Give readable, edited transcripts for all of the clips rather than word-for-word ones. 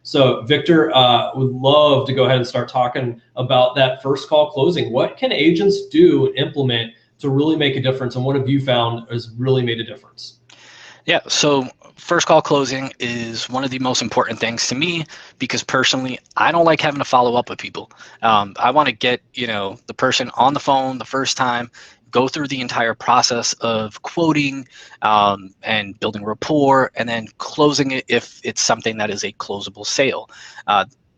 So Victor, would love to go ahead and start talking about that first call closing. What can agents do, implement to really make a difference? And what have you found has really made a difference? Yeah, so first call closing is one of the most important things to me because personally, I don't like having to follow up with people. I want to get, the person on the phone the first time, go through the entire process of quoting and building rapport, and then closing it if it's something that is a closable sale.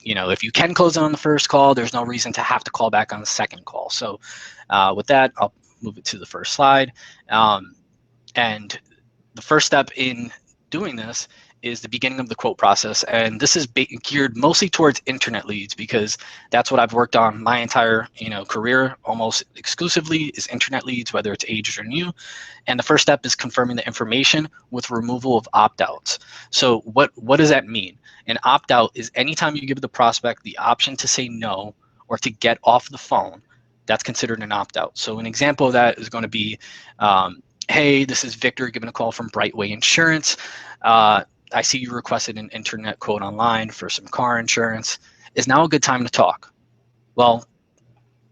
If you can close it on the first call, there's no reason to have to call back on the second call. So with that, I'll move it to the first slide. And the first step in doing this is the beginning of the quote process. And this is geared mostly towards internet leads because that's what I've worked on my entire career, almost exclusively is internet leads, whether it's aged or new. And the first step is confirming the information with removal of opt-outs. So what does that mean? An opt-out is anytime you give the prospect the option to say no or to get off the phone, that's considered an opt-out. So an example of that is going to be, hey, this is Victor giving a call from Brightway Insurance. I see you requested an internet quote online for some car insurance. Is now a good time to talk? Well,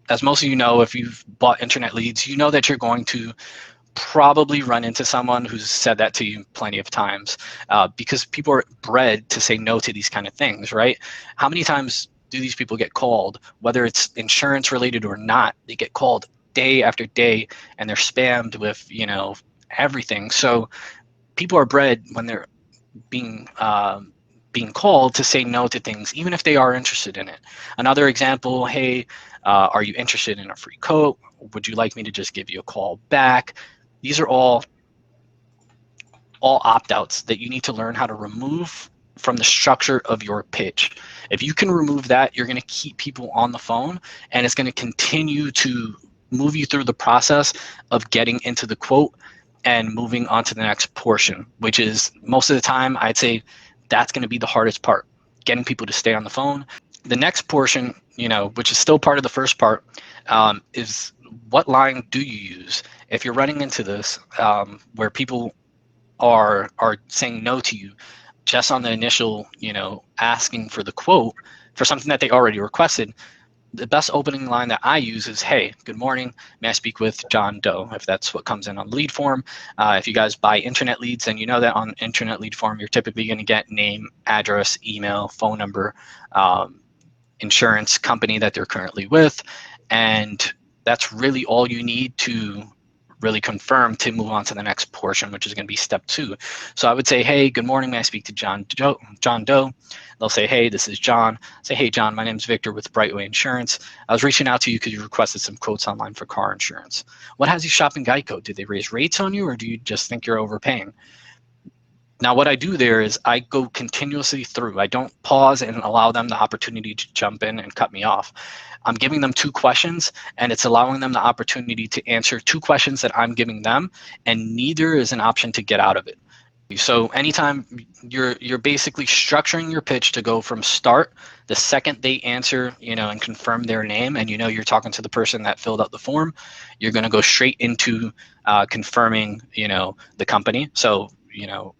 as most of you know, if you've bought internet leads, you know that you're going to probably run into someone who's said that to you plenty of times because people are bred to say no to these kind of things, right? How many times do these people get called, whether it's insurance related or not? They get called day after day and they're spammed with everything. So people are bred when they're being called to say no to things, even if they are interested in it. Another example, hey, are you interested in a free quote? Would you like me to just give you a call back? These are all opt-outs that you need to learn how to remove from the structure of your pitch. If you can remove that, you're going to keep people on the phone, and it's going to continue to move you through the process of getting into the quote and moving on to the next portion, which is most of the time, I'd say that's going to be the hardest part, getting people to stay on the phone. The next portion, which is still part of the first part, is what line do you use? If you're running into this, where people are saying no to you just on the initial, asking for the quote for something that they already requested, the best opening line that I use is, hey, good morning. May I speak with John Doe? If that's what comes in on the lead form. If you guys buy internet leads, then you know that on internet lead form, you're typically going to get name, address, email, phone number, insurance company that they're currently with. And that's really all you need to really confirm to move on to the next portion, which is going to be step 2. So I would say, hey, good morning. May I speak to John Doe? They'll say, hey, this is John. Say, hey, John, my name is Victor with Brightway Insurance. I was reaching out to you because you requested some quotes online for car insurance. What has you shopping Geico? Did they raise rates on you, or do you just think you're overpaying? Now, what I do there is I go continuously through. I don't pause and allow them the opportunity to jump in and cut me off. I'm giving them 2 questions, and it's allowing them the opportunity to answer 2 questions that I'm giving them, and neither is an option to get out of it. So anytime you're basically structuring your pitch to go from start, the second they answer, and confirm their name, and you're talking to the person that filled out the form, you're going to go straight into confirming, the company. So,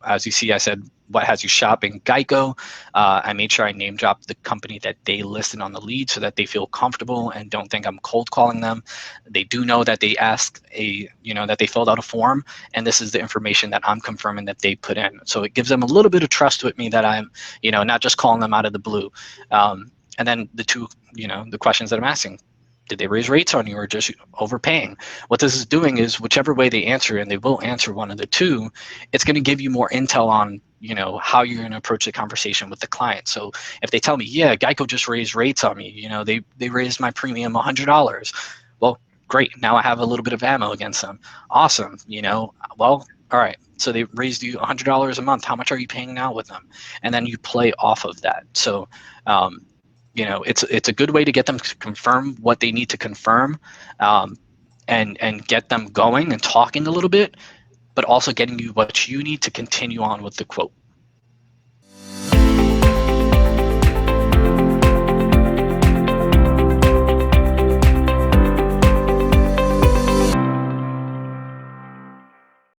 as you see, I said, what has you shopping Geico? I made sure I name dropped the company that they listed on the lead so that they feel comfortable and don't think I'm cold calling them. They do know that they asked that they filled out a form, and this is the information that I'm confirming that they put in. So it gives them a little bit of trust with me that I'm, not just calling them out of the blue. And then the 2, the questions that I'm asking. Did they raise rates on you or just overpaying? What this is doing is whichever way they answer, and they will answer one of the 2, it's going to give you more intel on, how you're going to approach the conversation with the client. So if they tell me, yeah, Geico just raised rates on me, they raised my premium $100. Well, great. Now I have a little bit of ammo against them. Awesome. Well, all right. So they raised you $100 a month. How much are you paying now with them? And then you play off of that. So, it's a good way to get them to confirm what they need to confirm, and get them going and talking a little bit, but also getting you what you need to continue on with the quote.